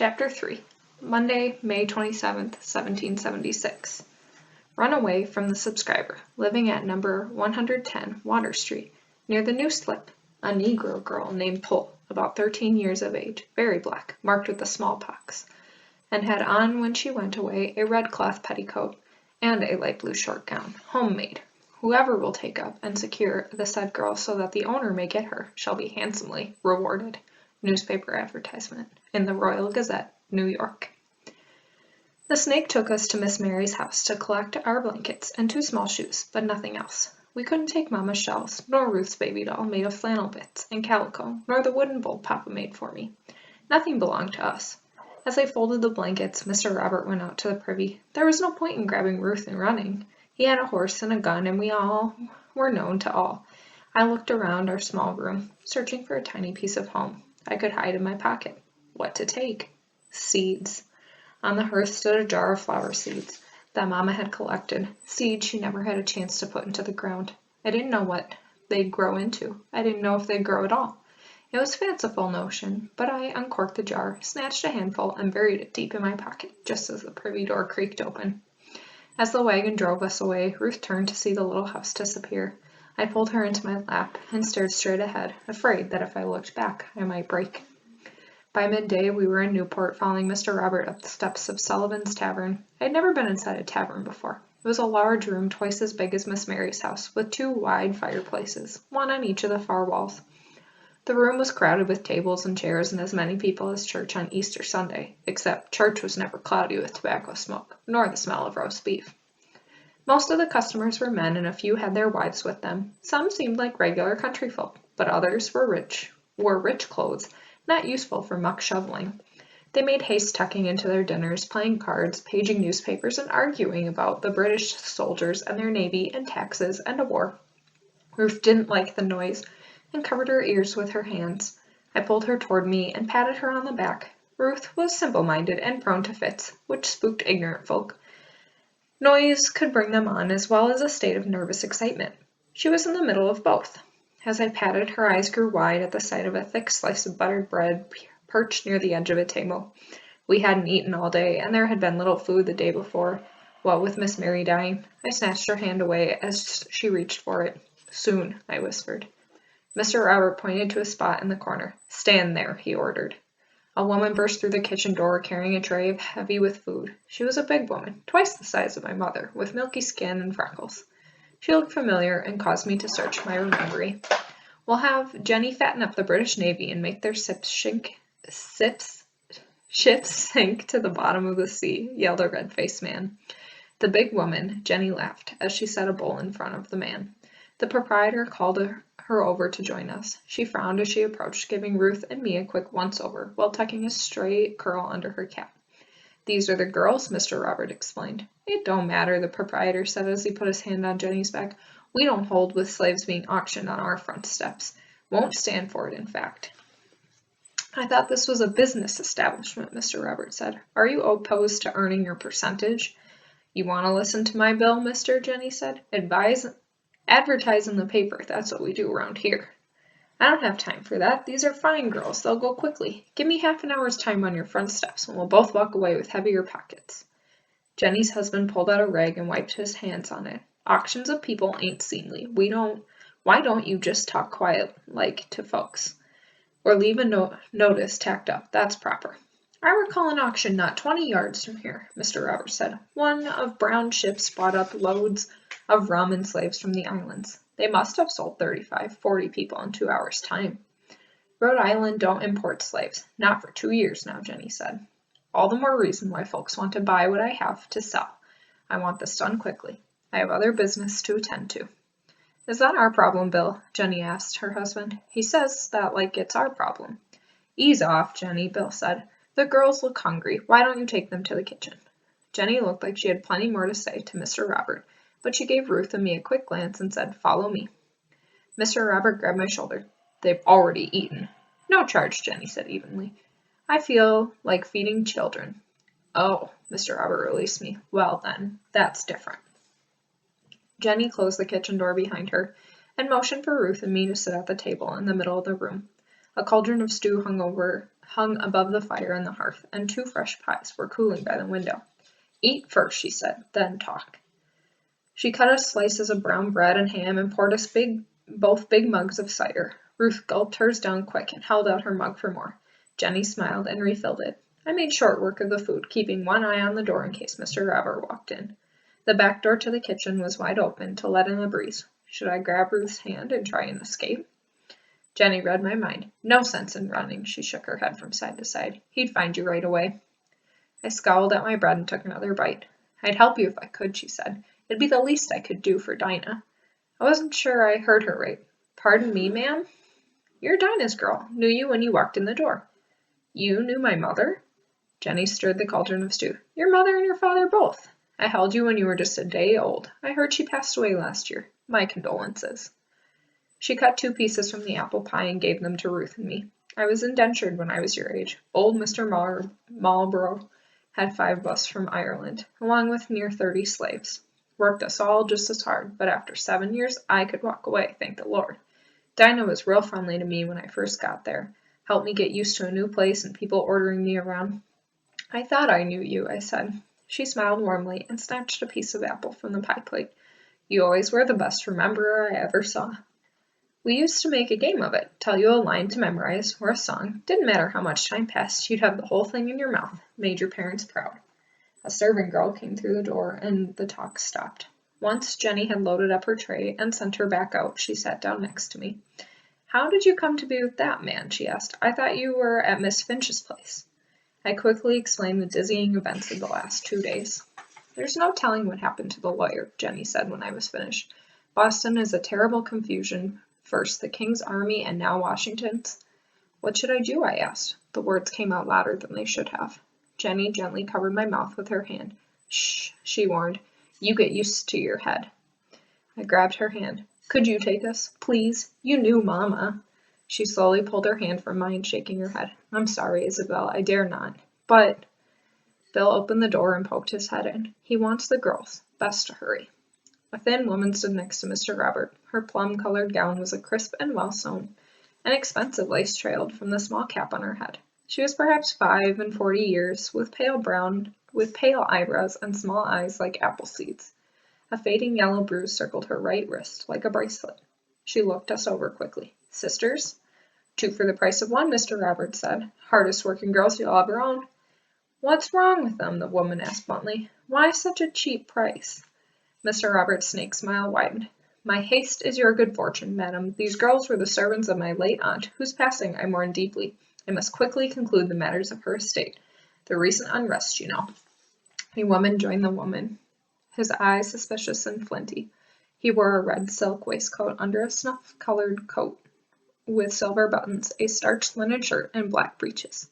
Chapter 3 Monday, May 27th, 1776. Run away from the subscriber, living at number 110 Water Street, near the New Slip, a Negro girl named Pull, about 13 years of age, very black, marked with the smallpox, and had on when she went away a red cloth petticoat and a light blue short gown, homemade. Whoever will take up and secure the said girl so that the owner may get her shall be handsomely rewarded. Newspaper advertisement in the Royal Gazette, New York. The snake took us to Miss Mary's house to collect our blankets and 2 small shoes, but nothing else. We couldn't take Mama's shells, nor Ruth's baby doll made of flannel bits and calico, nor the wooden bowl Papa made for me. Nothing belonged to us. As I folded the blankets, Mr. Robert went out to the privy. There was no point in grabbing Ruth and running. He had a horse and a gun, and we all were known to all. I looked around our small room, searching for a tiny piece of home I could hide in my pocket. What to take? Seeds. On the hearth stood a jar of flower seeds that Mama had collected, seeds she never had a chance to put into the ground. I didn't know what they'd grow into. I didn't know if they'd grow at all. It was a fanciful notion, but I uncorked the jar, snatched a handful, and buried it deep in my pocket, just as the privy door creaked open. As the wagon drove us away, Ruth turned to see the little house disappear. I pulled her into my lap and stared straight ahead, afraid that if I looked back, I might break. By midday, we were in Newport, following Mr. Robert up the steps of Sullivan's Tavern. I had never been inside a tavern before. It was a large room twice as big as Miss Mary's house, with 2 wide fireplaces, one on each of the far walls. The room was crowded with tables and chairs and as many people as church on Easter Sunday, except church was never cloudy with tobacco smoke, nor the smell of roast beef. Most of the customers were men, and a few had their wives with them. Some seemed like regular country folk, but others wore rich clothes, not useful for muck shoveling. They made haste tucking into their dinners, playing cards, paging newspapers, and arguing about the British soldiers and their navy and taxes and a war. Ruth didn't like the noise and covered her ears with her hands. I pulled her toward me and patted her on the back. Ruth was simple-minded and prone to fits, which spooked ignorant folk. Noise could bring them on, as well as a state of nervous excitement. She was in the middle of both. As I patted, her eyes grew wide at the sight of a thick slice of buttered bread perched near the edge of a table. We hadn't eaten all day, and there had been little food the day before. What with Miss Mary dying, I snatched her hand away as she reached for it. "Soon," I whispered. Mr. Robert pointed to a spot in the corner. "Stand there," he ordered. A woman burst through the kitchen door carrying a tray heavy with food. She was a big woman, twice the size of my mother, with milky skin and freckles. She looked familiar and caused me to search my memory. "We'll have Jenny fatten up the British Navy and make their ships sink to the bottom of the sea," yelled a red-faced man. The big woman, Jenny, laughed as she set a bowl in front of the man. The proprietor called her over to join us. She frowned as she approached, giving Ruth and me a quick once-over while tucking a stray curl under her cap. "These are the girls," Mr. Robert explained. "It don't matter," the proprietor said as he put his hand on Jenny's back. "We don't hold with slaves being auctioned on our front steps. Won't stand for it, in fact." "I thought this was a business establishment," Mr. Robert said. "Are you opposed to earning your percentage?" "You want to listen to my bill, mister?" Jenny said. "Advertise in the paper. That's what we do around here." "I don't have time for that. These are fine girls. They'll go quickly. Give me half an hour's time on your front steps, and we'll both walk away with heavier pockets." Jenny's husband pulled out a rag and wiped his hands on it. "Auctions of people ain't seemly. Why don't you just talk quiet like to folks? Or leave a notice tacked up. That's proper." "I recall an auction not 20 yards from here," Mr. Roberts said. "One of Brown's ships brought up loads of rum and slaves from the islands. They must have sold 35-40 people in 2 hours' time." "Rhode Island don't import slaves. Not for 2 years now," Jenny said. "All the more reason why folks want to buy what I have to sell. I want this done quickly. I have other business to attend to." "Is that our problem, Bill?" Jenny asked her husband. "He says that like it's our problem." "Ease off, Jenny," Bill said. "The girls look hungry. Why don't you take them to the kitchen?" Jenny looked like she had plenty more to say to Mr. Robert, but she gave Ruth and me a quick glance and said, "Follow me." Mr. Robert grabbed my shoulder. "They've already eaten." "No charge," Jenny said evenly. "I feel like feeding children." "Oh," Mr. Robert released me. "Well then, that's different." Jenny closed the kitchen door behind her and motioned for Ruth and me to sit at the table in the middle of the room. A cauldron of stew hung hung above the fire in the hearth, and 2 fresh pies were cooling by the window. "Eat first," she said, "then talk." She cut us slices of brown bread and ham and poured us both big mugs of cider. Ruth gulped hers down quick and held out her mug for more. Jenny smiled and refilled it. I made short work of the food, keeping one eye on the door in case Mr. Robert walked in. The back door to the kitchen was wide open to let in the breeze. Should I grab Ruth's hand and try and escape? Jenny read my mind. No sense in running, she shook her head from side to side. He'd find you right away. I scowled at my bread and took another bite. I'd help you if I could, she said. It'd be the least I could do for Dinah. I wasn't sure I heard her right. Pardon me, ma'am? You're Dinah's girl. Knew you when you walked in the door. You knew my mother? Jenny stirred the cauldron of stew. Your mother and your father both. I held you when you were just a day old. I heard she passed away last year. My condolences. She cut 2 pieces from the apple pie and gave them to Ruth and me. I was indentured when I was your age. Old Mr. Marlborough had 5 of us from Ireland, along with near 30 slaves. Worked us all just as hard, but after 7 years, I could walk away, thank the Lord. Dinah was real friendly to me when I first got there. Helped me get used to a new place and people ordering me around. I thought I knew you, I said. She smiled warmly and snatched a piece of apple from the pie plate. You always were the best rememberer I ever saw. We used to make a game of it, tell you a line to memorize, or a song. Didn't matter how much time passed, you'd have the whole thing in your mouth. Made your parents proud. A servant girl came through the door, and the talk stopped. Once Jenny had loaded up her tray and sent her back out, she sat down next to me. How did you come to be with that man? She asked. I thought you were at Miss Finch's place. I quickly explained the dizzying events of the last 2 days. There's no telling what happened to the lawyer, Jenny said when I was finished. Boston is a terrible confusion. First the King's army and now Washington's. What should I do? I asked. The words came out louder than they should have. Jenny gently covered my mouth with her hand. Shh, she warned. You get used to your head. I grabbed her hand. Could you take us? Please? You knew Mama. She slowly pulled her hand from mine, shaking her head. I'm sorry, Isabel. I dare not. But... Bill opened the door and poked his head in. He wants the girls. Best to hurry. A thin woman stood next to Mr. Robert. Her plum-colored gown was crisp and well-sewn. An expensive lace trailed from the small cap on her head. She was perhaps 45 years, with pale eyebrows and small eyes like apple seeds. A fading yellow bruise circled her right wrist, like a bracelet. She looked us over quickly. Sisters? 2 for the price of 1, Mr. Robert said. Hardest working girls you'll ever own. What's wrong with them? The woman asked bluntly. Why such a cheap price? Mr. Robert's snake smile widened. My haste is your good fortune, madam. These girls were the servants of my late aunt, whose passing I mourn deeply. I must quickly conclude the matters of her estate. The recent unrest, you know. A woman joined the woman, his eyes suspicious and flinty. He wore a red silk waistcoat under a snuff-colored coat with silver buttons, a starched linen shirt, and black breeches.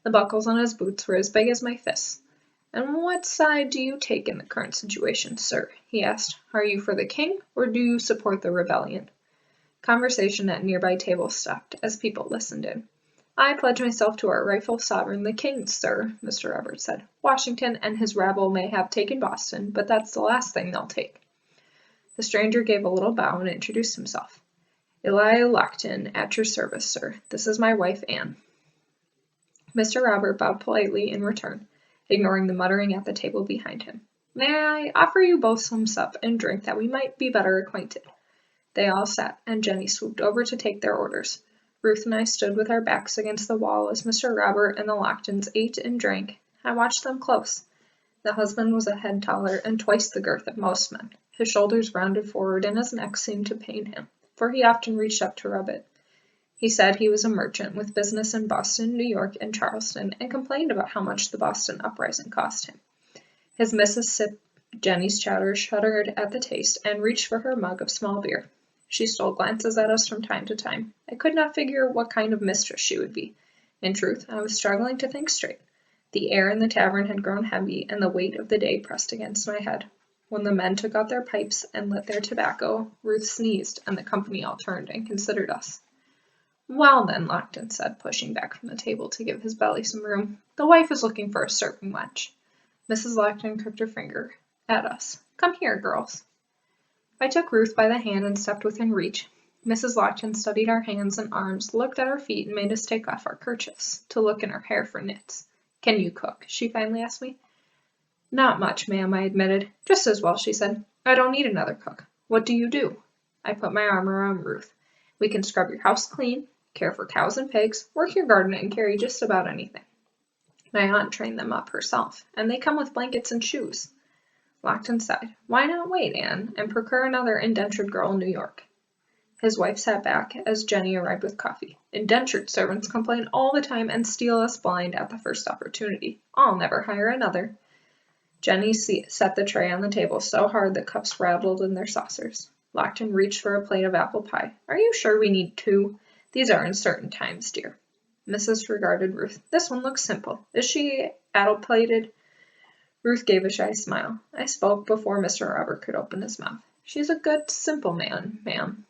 The buckles on his boots were as big as my fists. And what side do you take in the current situation, sir? He asked. Are you for the king, or do you support the rebellion? Conversation at nearby tables stopped as people listened in. I pledge myself to our rightful sovereign, the king, sir, Mr. Roberts said. Washington and his rabble may have taken Boston, but that's the last thing they'll take. The stranger gave a little bow and introduced himself. Eli Lockton, at your service, sir. This is my wife, Anne. Mr. Robert bowed politely in return, ignoring the muttering at the table behind him. May I offer you both some sup and drink that we might be better acquainted? They all sat, and Jenny swooped over to take their orders. Ruth and I stood with our backs against the wall as Mr. Robert and the Locktons ate and drank. I watched them close. The husband was a head taller and twice the girth of most men. His shoulders rounded forward and his neck seemed to pain him, for he often reached up to rub it. He said he was a merchant with business in Boston, New York, and Charleston, and complained about how much the Boston uprising cost him. His missus sipped Jenny's chowder, shuddered at the taste, and reached for her mug of small beer. She stole glances at us from time to time. I could not figure what kind of mistress she would be. In truth, I was struggling to think straight. The air in the tavern had grown heavy, and the weight of the day pressed against my head. When the men took out their pipes and lit their tobacco, Ruth sneezed, and the company all turned and considered us. Well then, Lockton said, pushing back from the table to give his belly some room, the wife is looking for a serving wench. Mrs. Lockton crooked her finger at us. Come here, girls. I took Ruth by the hand and stepped within reach. Mrs. Lockton studied our hands and arms, looked at our feet, and made us take off our kerchiefs to look in our hair for nits. Can you cook? She finally asked me. Not much, ma'am, I admitted. Just as well, she said. I don't need another cook. What do you do? I put my arm around Ruth. We can scrub your house clean, care for cows and pigs, work your garden, and carry just about anything. My aunt trained them up herself, and they come with blankets and shoes. Lockton sighed. Why not wait, Anne, and procure another indentured girl in New York? His wife sat back as Jenny arrived with coffee. Indentured servants complain all the time and steal us blind at the first opportunity. I'll never hire another. Jenny set the tray on the table so hard the cups rattled in their saucers. Lockton reached for a plate of apple pie. Are you sure we need 2? These are uncertain times, dear. Mrs. regarded Ruth. This one looks simple. Is she addle-plated? Ruth gave a shy smile. I spoke before Mr. Robert could open his mouth. She's a good, simple man, ma'am.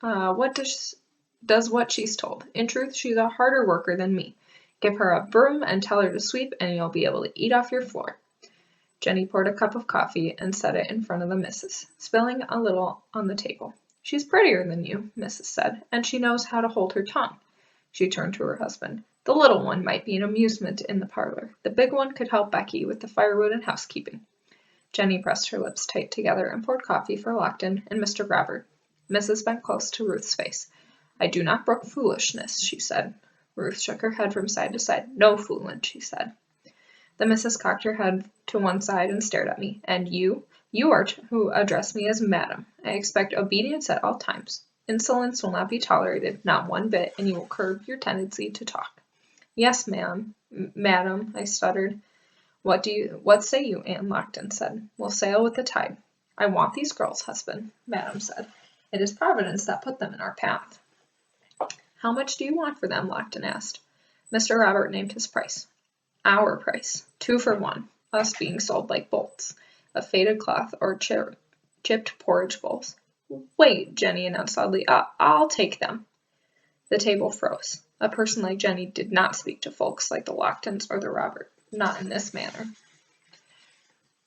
What does what she's told. In truth, she's a harder worker than me. Give her a broom and tell her to sweep, and you'll be able to eat off your floor. Jenny poured a cup of coffee and set it in front of the missus, spilling a little on the table. She's prettier than you, Mrs. said, and she knows how to hold her tongue. She turned to her husband. The little one might be an amusement in the parlor. The big one could help Becky with the firewood and housekeeping. Jenny pressed her lips tight together and poured coffee for Lockton and Mr. Robert. Mrs. bent close to Ruth's face. I do not brook foolishness, she said. Ruth shook her head from side to side. No foolin', she said. The missus cocked her head to one side and stared at me. And you? You are to address me as madam. I expect obedience at all times. Insolence will not be tolerated, not one bit, and you will curb your tendency to talk. Yes, madam, I stuttered. What say you, Anne Lockton said. We'll sail with the tide. I want these girls, husband, madam said. It is Providence that put them in our path. How much do you want for them? Lockton asked. Mr. Robert named his price. Our price. 2 for 1. Us being sold like bolts. Of faded cloth or chipped porridge bowls. Wait, Jenny announced loudly. I'll take them. The table froze. A person like Jenny did not speak to folks like the Locktons or the Robert. Not in this manner.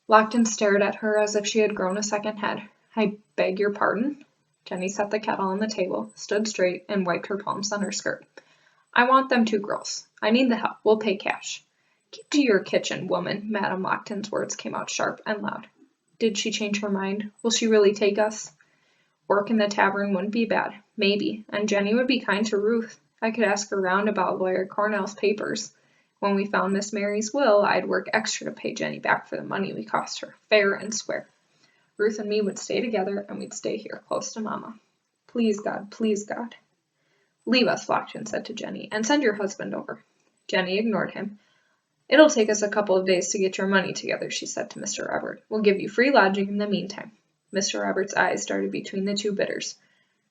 Lockton stared at her as if she had grown a second head. I beg your pardon? Jenny set the kettle on the table, stood straight, and wiped her palms on her skirt. I want them 2 girls. I need the help. We'll pay cash. Keep to your kitchen, woman. Madam Lockton's words came out sharp and loud. Did she change her mind? Will she really take us? Work in the tavern wouldn't be bad. Maybe. And Jenny would be kind to Ruth. I could ask her round about Lawyer Cornell's papers. When we found Miss Mary's will, I'd work extra to pay Jenny back for the money we cost her, fair and square. Ruth and me would stay together, and we'd stay here, close to Mama. Please, God, please, God. Leave us, Lockton said to Jenny, and send your husband over. Jenny ignored him. It'll take us a couple of days to get your money together, she said to Mr. Robert. We'll give you free lodging in the meantime. Mr. Robert's eyes darted between the 2 bidders.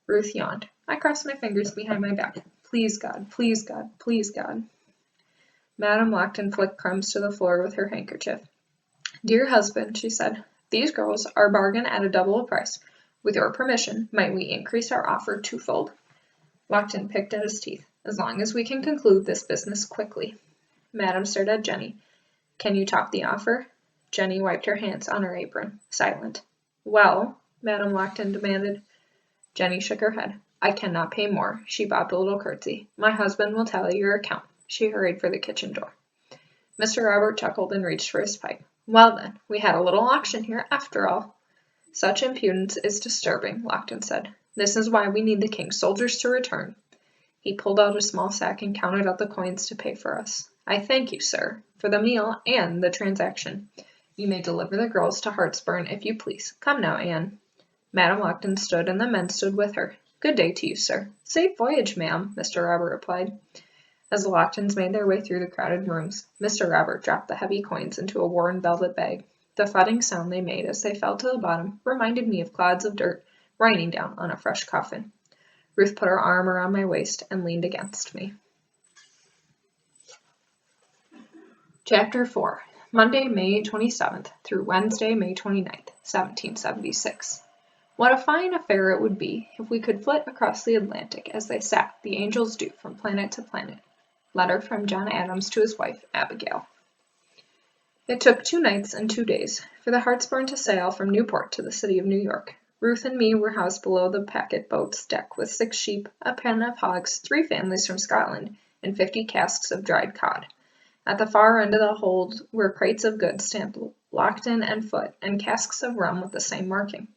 Ruth yawned. I crossed my fingers behind my back. Please, God, please, God, please, God. Madam Lockton flicked crumbs to the floor with her handkerchief. Dear husband, she said, these girls are bargain at a double price. With your permission, might we increase our offer 2-fold? Lockton picked at his teeth. As long as we can conclude this business quickly. Madam stared at Jenny. Can you top the offer? Jenny wiped her hands on her apron, silent. Well, Madam Lockton demanded. Jenny shook her head. I cannot pay more. She bobbed a little curtsy. My husband will tally your account. She hurried for the kitchen door. Mr. Robert chuckled and reached for his pipe. Well then, we had a little auction here after all. Such impudence is disturbing, Lockton said. This is why we need the king's soldiers to return. He pulled out a small sack and counted out the coins to pay for us. I thank you, sir, for the meal and the transaction. You may deliver the girls to Hartsburn if you please. Come now, Anne. Madam Lockton stood and the men stood with her. Good day to you, sir. Safe voyage, ma'am, Mr. Robert replied. As the Locktons made their way through the crowded rooms, Mr. Robert dropped the heavy coins into a worn velvet bag. The thudding sound they made as they fell to the bottom reminded me of clods of dirt raining down on a fresh coffin. Ruth put her arm around my waist and leaned against me. Chapter 4. Monday, May 27th through Wednesday, May 29th, 1776. What a fine affair it would be if we could flit across the Atlantic as they sat, the angels do, from planet to planet. Letter from John Adams to his wife, Abigail. It took 2 nights and 2 days for the Hartsburn to sail from Newport to the city of New York. Ruth and me were housed below the packet boat's deck with 6 sheep, a pen of hogs, 3 families from Scotland, and 50 casks of dried cod. At the far end of the hold were crates of goods stamped Lockton and Foot, and casks of rum with the same marking.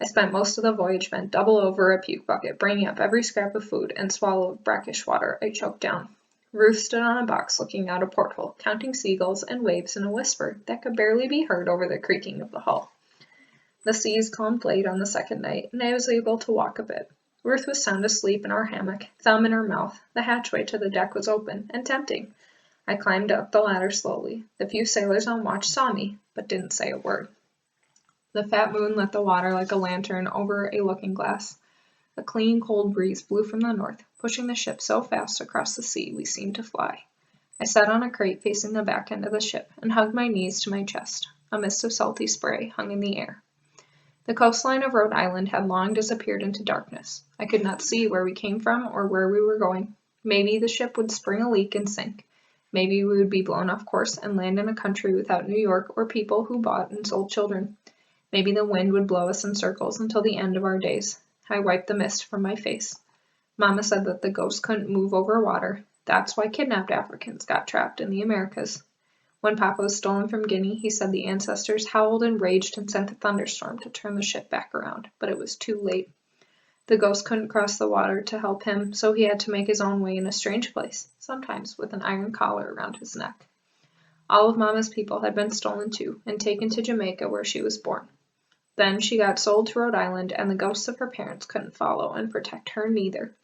I spent most of the voyage bent double over a puke bucket, bringing up every scrap of food and swallow of brackish water I choked down. Ruth stood on a box looking out a porthole, counting seagulls and waves in a whisper that could barely be heard over the creaking of the hull. The seas calmed late on the second night, and I was able to walk a bit. Ruth was sound asleep in our hammock, thumb in her mouth. The hatchway to the deck was open and tempting. I climbed up the ladder slowly. The few sailors on watch saw me, but didn't say a word. The fat moon lit the water like a lantern over a looking-glass. A clean, cold breeze blew from the north, pushing the ship so fast across the sea we seemed to fly. I sat on a crate facing the back end of the ship and hugged my knees to my chest. A mist of salty spray hung in the air. The coastline of Rhode Island had long disappeared into darkness. I could not see where we came from or where we were going. Maybe the ship would spring a leak and sink. Maybe we would be blown off course and land in a country without New York or people who bought and sold children. Maybe the wind would blow us in circles until the end of our days. I wiped the mist from my face. Mama said that the ghost couldn't move over water. That's why kidnapped Africans got trapped in the Americas. When Papa was stolen from Guinea, he said the ancestors howled and raged and sent a thunderstorm to turn the ship back around, but it was too late. The ghost couldn't cross the water to help him, so he had to make his own way in a strange place, sometimes with an iron collar around his neck. All of Mama's people had been stolen too, and taken to Jamaica where she was born. Then she got sold to Rhode Island, and the ghosts of her parents couldn't follow and protect her neither.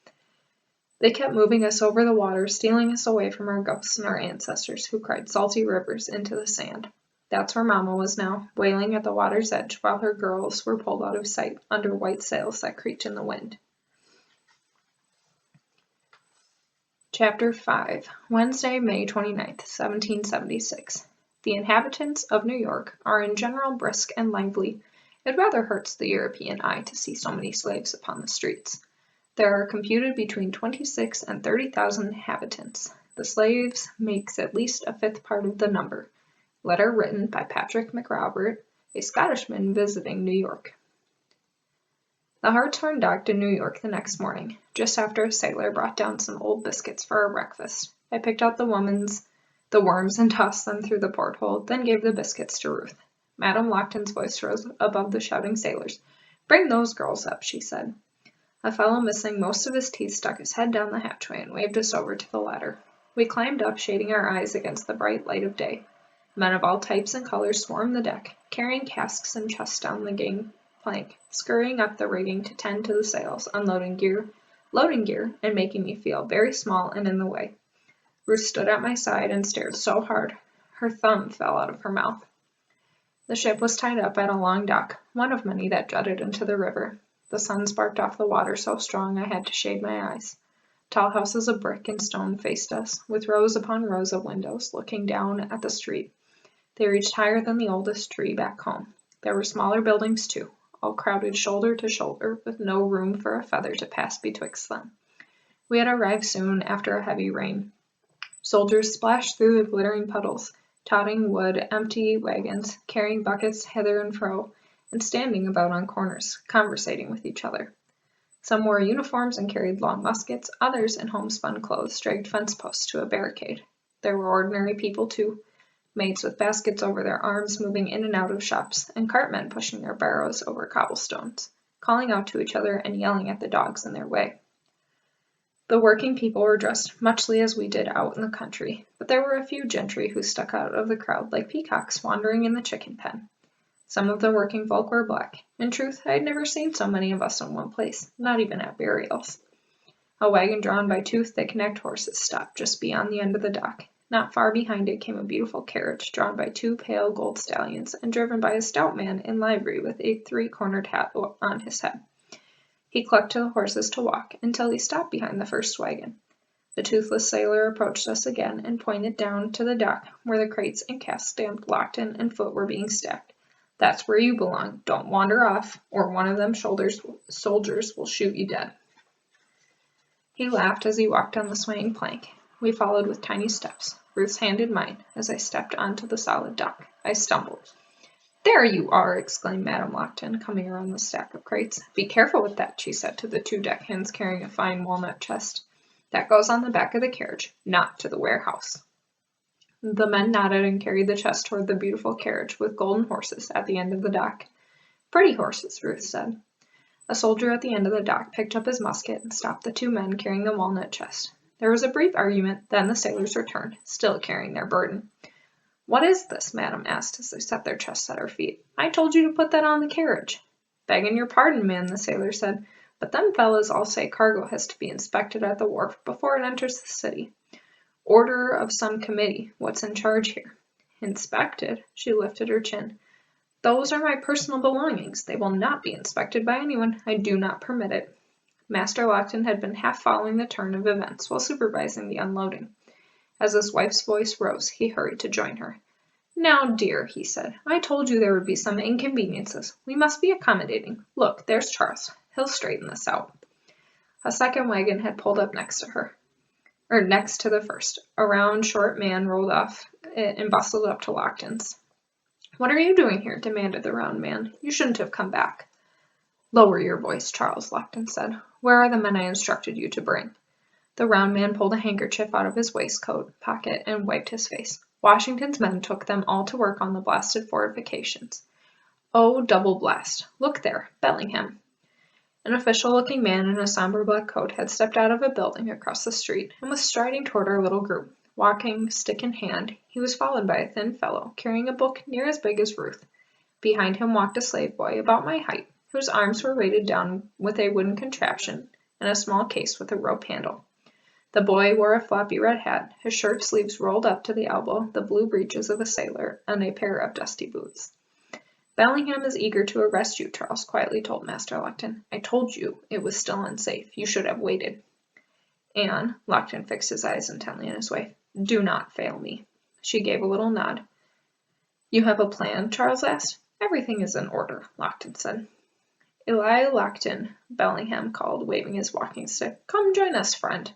They kept moving us over the water, stealing us away from our ghosts and our ancestors, who cried salty rivers into the sand. That's where Mama was now, wailing at the water's edge while her girls were pulled out of sight under white sails that creaked in the wind. Chapter 5, Wednesday, May 29th, 1776. The inhabitants of New York are in general brisk and lively. It rather hurts the European eye to see so many slaves upon the streets. There are computed between 26 and 30,000 inhabitants. The slaves makes at least a fifth part of the number. Letter written by Patrick McRobert, a Scottishman visiting New York. The Hartshorn docked in New York the next morning, just after a sailor brought down some old biscuits for our breakfast. I picked out the worms and tossed them through the porthole, then gave the biscuits to Ruth. Madame Lockton's voice rose above the shouting sailors. "Bring those girls up," she said. A fellow missing most of his teeth stuck his head down the hatchway and waved us over to the ladder. We climbed up, shading our eyes against the bright light of day. Men of all types and colors swarmed the deck, carrying casks and chests down the gangplank, scurrying up the rigging to tend to the sails, unloading gear, loading gear, and making me feel very small and in the way. Ruth stood at my side and stared so hard, her thumb fell out of her mouth. The ship was tied up at a long dock, one of many that jutted into the river. The sun sparked off the water so strong I had to shade my eyes. Tall houses of brick and stone faced us, with rows upon rows of windows looking down at the street. They reached higher than the oldest tree back home. There were smaller buildings too, all crowded shoulder to shoulder, with no room for a feather to pass betwixt them. We had arrived soon after a heavy rain. Soldiers splashed through the glittering puddles, toting wood, empty wagons, carrying buckets hither and fro, and standing about on corners, conversating with each other. Some wore uniforms and carried long muskets, others in homespun clothes dragged fence posts to a barricade. There were ordinary people too, maids with baskets over their arms moving in and out of shops, and cartmen pushing their barrows over cobblestones, calling out to each other and yelling at the dogs in their way. The working people were dressed muchly as we did out in the country, but there were a few gentry who stuck out of the crowd like peacocks wandering in the chicken pen. Some of the working folk were black. In truth, I had never seen so many of us in one place, not even at burials. A wagon drawn by 2 thick-necked horses stopped just beyond the end of the dock. Not far behind it came a beautiful carriage drawn by 2 pale gold stallions and driven by a stout man in livery with a 3-cornered hat on his head. He clucked to the horses to walk until he stopped behind the first wagon. The toothless sailor approached us again and pointed down to the dock where the crates and casks stamped Lockton and Foot were being stacked. "That's where you belong. Don't wander off, or one of them soldiers will shoot you dead." He laughed as he walked on the swaying plank. We followed with tiny steps. Ruth's hand in mine. As I stepped onto the solid dock, I stumbled. "There you are!" exclaimed Madame Lockton, coming around the stack of crates. "Be careful with that," she said to the two deckhands carrying a fine walnut chest. "That goes on the back of the carriage, not to the warehouse." The men nodded and carried the chest toward the beautiful carriage with golden horses at the end of the dock. "Pretty horses," Ruth said. A soldier at the end of the dock picked up his musket and stopped the two men carrying the walnut chest. There was a brief argument, then the sailors returned, still carrying their burden. "What is this?" Madame asked as they set their chests at her feet. "I told you to put that on the carriage." "Beggin' your pardon, man," the sailor said, "but them fellows all say cargo has to be inspected at the wharf before it enters the city. Order of some committee. What's in charge here?" "Inspected?" She lifted her chin. "Those are my personal belongings. They will not be inspected by anyone. I do not permit it." Master Lockton had been half following the turn of events while supervising the unloading. As his wife's voice rose, he hurried to join her. "Now, dear," he said, "I told you there would be some inconveniences. We must be accommodating. Look, there's Charles. He'll straighten this out." A second wagon had pulled up next to the first. A round, short man rolled off it and bustled up to Lockton's. "What are you doing here?" demanded the round man. "You shouldn't have come back." "Lower your voice, Charles," Lockton said. "Where are the men I instructed you to bring?" The round man pulled a handkerchief out of his waistcoat pocket and wiped his face. "Washington's men took them all to work on the blasted fortifications." "Oh, double blast! Look there, Bellingham." An official-looking man in a somber black coat had stepped out of a building across the street and was striding toward our little group. Walking, stick in hand, he was followed by a thin fellow carrying a book near as big as Ruth. Behind him walked a slave boy about my height, whose arms were weighted down with a wooden contraption and a small case with a rope handle. The boy wore a floppy red hat, his shirt sleeves rolled up to the elbow, the blue breeches of a sailor, and a pair of dusty boots. "Bellingham is eager to arrest you," Charles quietly told Master Lockton. "I told you it was still unsafe. You should have waited." "Anne," Lockton fixed his eyes intently on his wife, "do not fail me." She gave a little nod. "You have a plan?" Charles asked. "Everything is in order," Lockton said. "Eli Lockton," Bellingham called, waving his walking stick. "Come join us, friend."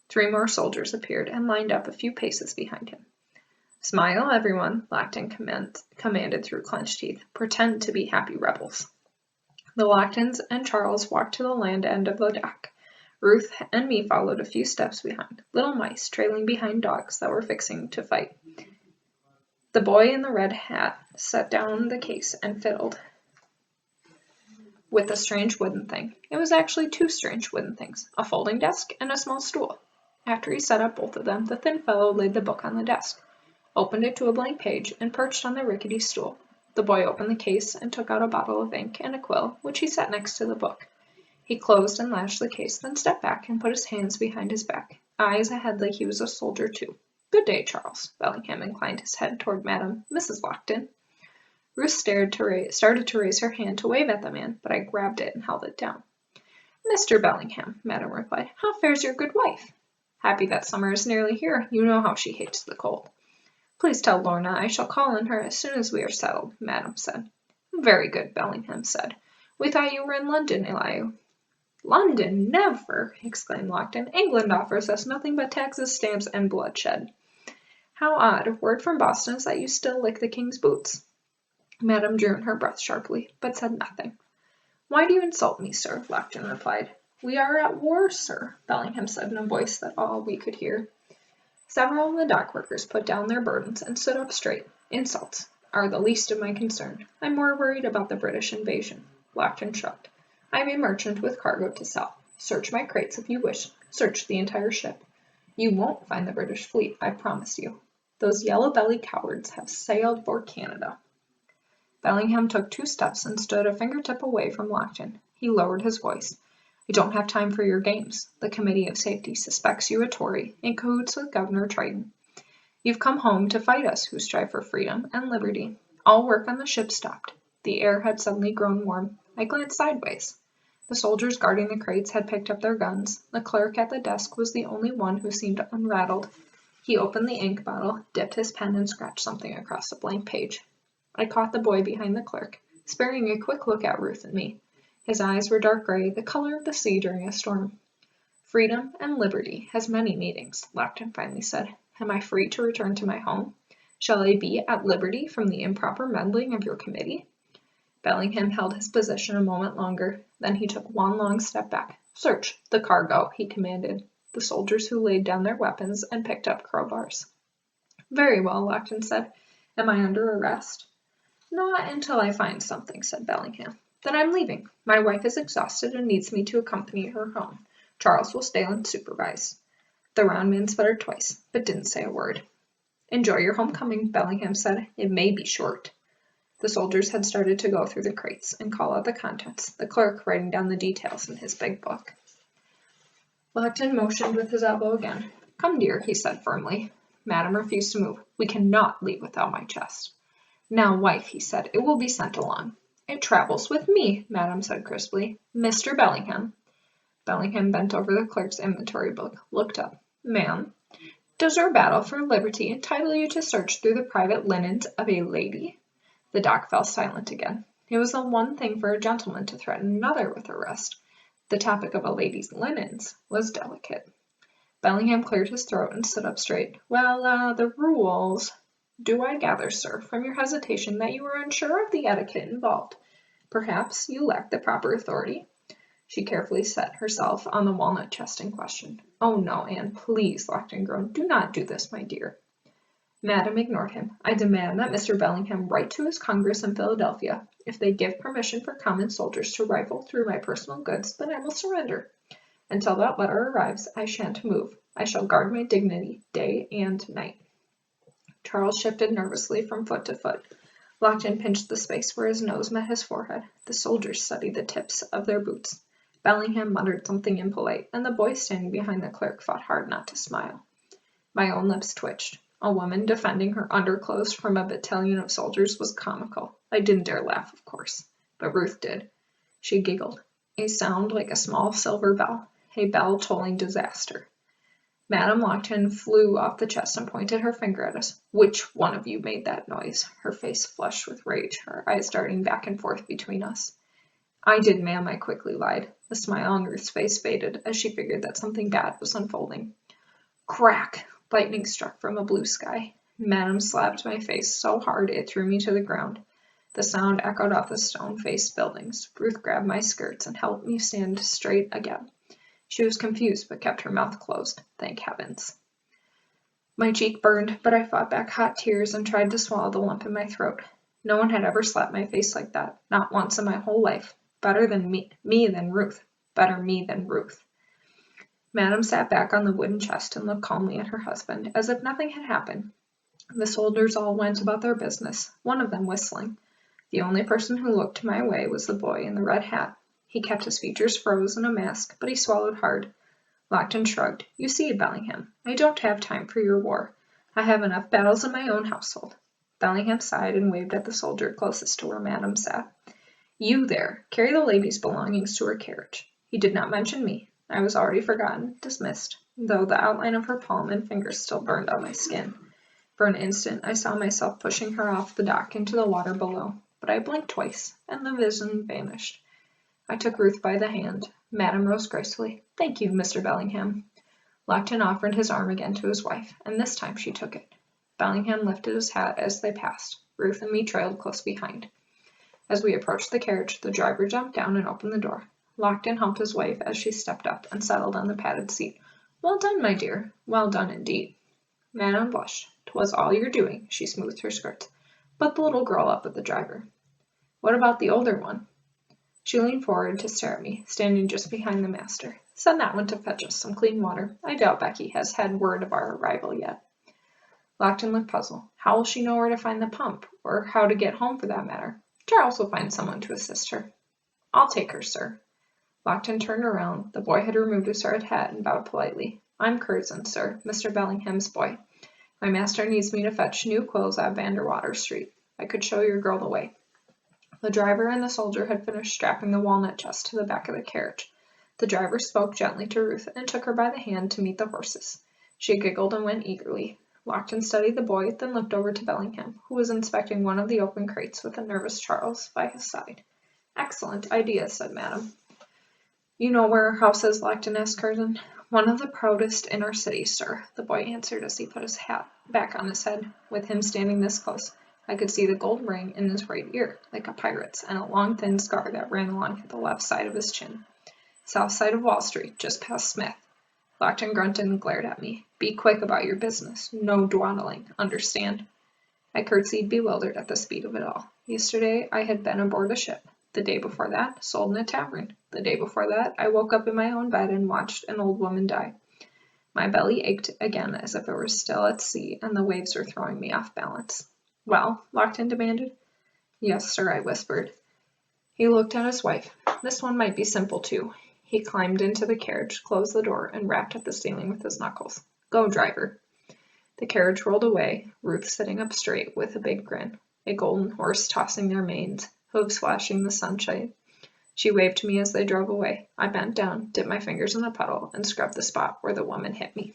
3 more soldiers appeared and lined up a few paces behind him. "Smile, everyone," Lockton commanded through clenched teeth. "Pretend to be happy rebels." The Locktons and Charles walked to the land end of the dock. Ruth and me followed a few steps behind, little mice trailing behind dogs that were fixing to fight. The boy in the red hat set down the case and fiddled with a strange wooden thing. It was actually 2 strange wooden things, a folding desk and a small stool. After he set up both of them, the thin fellow laid the book on the desk, opened it to a blank page, and perched on the rickety stool. The boy opened the case and took out a bottle of ink and a quill, which he set next to the book. He closed and latched the case, then stepped back and put his hands behind his back, eyes ahead like he was a soldier too. "Good day, Charles." Bellingham inclined his head toward Mrs. Lockton. Ruth started to raise her hand to wave at the man, but I grabbed it and held it down. "Mr. Bellingham," Madame replied, "how fares your good wife?" "Happy that summer is nearly here. You know how she hates the cold." "Please tell Lorna I shall call on her as soon as we are settled," Madame said. "Very good," Bellingham said. "We thought you were in London, Elihu." "London, never!" exclaimed Lockton. "England offers us nothing but taxes, stamps, and bloodshed." "How odd. Word from Boston is that you still lick the king's boots." Madame drew in her breath sharply, but said nothing. "Why do you insult me, sir?" Lockton replied. "We are at war, sir," Bellingham said in a voice that all we could hear. Several of the dock workers put down their burdens and stood up straight. "Insults are the least of my concern. I'm more worried about the British invasion." Lockton shrugged. "I am a merchant with cargo to sell. Search my crates if you wish. Search the entire ship. You won't find the British fleet, I promise you. Those yellow-bellied cowards have sailed for Canada." Bellingham took 2 steps and stood a fingertip away from Lockton. He lowered his voice. "I don't have time for your games. The Committee of Safety suspects you a Tory, in cahoots with Governor Triton. You've come home to fight us who strive for freedom and liberty." All work on the ship stopped. The air had suddenly grown warm. I glanced sideways. The soldiers guarding the crates had picked up their guns. The clerk at the desk was the only one who seemed unrattled. He opened the ink bottle, dipped his pen, and scratched something across a blank page. I caught the boy behind the clerk, sparing a quick look at Ruth and me. His eyes were dark gray, the color of the sea during a storm. "Freedom and liberty has many meanings," Lockton finally said. "Am I free to return to my home?" Shall I be at liberty from the improper meddling of your committee?" Bellingham held his position a moment longer. Then he took one long step back. "Search the cargo," he commanded the soldiers, who laid down their weapons and picked up crowbars. "Very well," Lockton said. "Am I under arrest?" "Not until I find something," said Bellingham. "Then I'm leaving. My wife is exhausted and needs me to accompany her home. Charles will stay and supervise." The round man sputtered twice, but didn't say a word. "Enjoy your homecoming," Bellingham said. "It may be short." The soldiers had started to go through the crates and call out the contents, the clerk writing down the details in his big book. Lockton motioned with his elbow again. "Come, dear," he said firmly. Madame refused to move. "We cannot leave without my chest." "Now, wife," he said, "it will be sent along." "It travels with me," Madame said crisply. "Mr. Bellingham." Bellingham bent over the clerk's inventory book, looked up. "Ma'am, does your battle for liberty entitle you to search through the private linens of a lady?" The doc fell silent again. It was the one thing for a gentleman to threaten another with arrest. The topic of a lady's linens was delicate. Bellingham cleared his throat and stood up straight. "Well, the rules—" "Do I gather, sir, from your hesitation that you are unsure of the etiquette involved? Perhaps you lack the proper authority?" She carefully set herself on the walnut chest in question. "Oh, no, Anne, please," Lockton groaned. "Do not do this, my dear." Madame ignored him. "I demand that Mr. Bellingham write to his Congress in Philadelphia. If they give permission for common soldiers to rifle through my personal goods, then I will surrender. Until that letter arrives, I shan't move. I shall guard my dignity day and night." Charles shifted nervously from foot to foot. Lockton pinched the space where his nose met his forehead. The soldiers studied the tips of their boots. Bellingham muttered something impolite, and the boy standing behind the clerk fought hard not to smile. My own lips twitched. A woman defending her underclothes from a battalion of soldiers was comical. I didn't dare laugh, of course, but Ruth did. She giggled. A sound like a small silver bell, a bell tolling disaster. Madame Lockton flew off the chest and pointed her finger at us. "Which one of you made that noise?" Her face flushed with rage, her eyes darting back and forth between us. "I did, ma'am," I quickly lied. The smile on Ruth's face faded as she figured that something bad was unfolding. Crack! Lightning struck from a blue sky. Madame slapped my face so hard it threw me to the ground. The sound echoed off the stone-faced buildings. Ruth grabbed my skirts and helped me stand straight again. She was confused but kept her mouth closed. Thank heavens. My cheek burned, but I fought back hot tears and tried to swallow the lump in my throat. No one had ever slapped my face like that, not once in my whole life. Better than me than Ruth. Better me than Ruth. Madame sat back on the wooden chest and looked calmly at her husband, as if nothing had happened. The soldiers all went about their business, one of them whistling. The only person who looked my way was the boy in the red hat. He kept his features froze in a mask, but he swallowed hard. Lockton shrugged. "You see, Bellingham, I don't have time for your war. I have enough battles in my own household." Bellingham sighed and waved at the soldier closest to where Madame sat. "You there, carry the lady's belongings to her carriage." He did not mention me. I was already forgotten, dismissed, though the outline of her palm and fingers still burned on my skin. For an instant I saw myself pushing her off the dock into the water below, but I blinked twice, and the vision vanished. I took Ruth by the hand. Madame rose gracefully. "Thank you, Mr. Bellingham." Lockton offered his arm again to his wife, and this time she took it. Bellingham lifted his hat as they passed. Ruth and me trailed close behind. As we approached the carriage, the driver jumped down and opened the door. Lockton helped his wife as she stepped up and settled on the padded seat. "Well done, my dear. Well done, indeed." Madame blushed. "'Twas all your doing." She smoothed her skirts. "Put the little girl up with the driver." "What about the older one?" She leaned forward to stare at me, standing just behind the master. "Send that one to fetch us some clean water. I doubt Becky has had word of our arrival yet." Lockton looked puzzled. "How will she know where to find the pump, or how to get home for that matter? Charles will find someone to assist her." "I'll take her, sir." Lockton turned around. The boy had removed his hard hat and bowed politely. "I'm Curzon, sir, Mr. Bellingham's boy. My master needs me to fetch new clothes out of Vanderwater Street. I could show your girl the way." The driver and the soldier had finished strapping the walnut chest to the back of the carriage. The driver spoke gently to Ruth and took her by the hand to meet the horses. She giggled and went eagerly. Lockton studied the boy, then looked over to Bellingham, who was inspecting one of the open crates with a nervous Charles by his side. "Excellent idea," said Madame. "You know where our house is?" Lockton asked Curzon. One of the proudest in our city, sir, the boy answered as he put his hat back on his head. With him standing this close, I could see the gold ring in his right ear, like a pirate's, and a long thin scar that ran along the left side of his chin. South side of Wall Street, just past Smith. Lockton grunted and glared at me. Be quick about your business. No dawdling, understand? I curtsied, bewildered at the speed of it all. Yesterday I had been aboard a ship. The day before that, sold in a tavern. The day before that, I woke up in my own bed and watched an old woman die. My belly ached again as if it were still at sea and the waves were throwing me off balance. Well? Lockton demanded. Yes, sir, I whispered. He looked at his wife. This one might be simple, too. He climbed into the carriage, closed the door, and rapped at the ceiling with his knuckles. Go, driver. The carriage rolled away, Ruth sitting up straight with a big grin, a golden horse tossing their manes, hooves flashing the sunshine. She waved to me as they drove away. I bent down, dipped my fingers in the puddle, and scrubbed the spot where the woman hit me.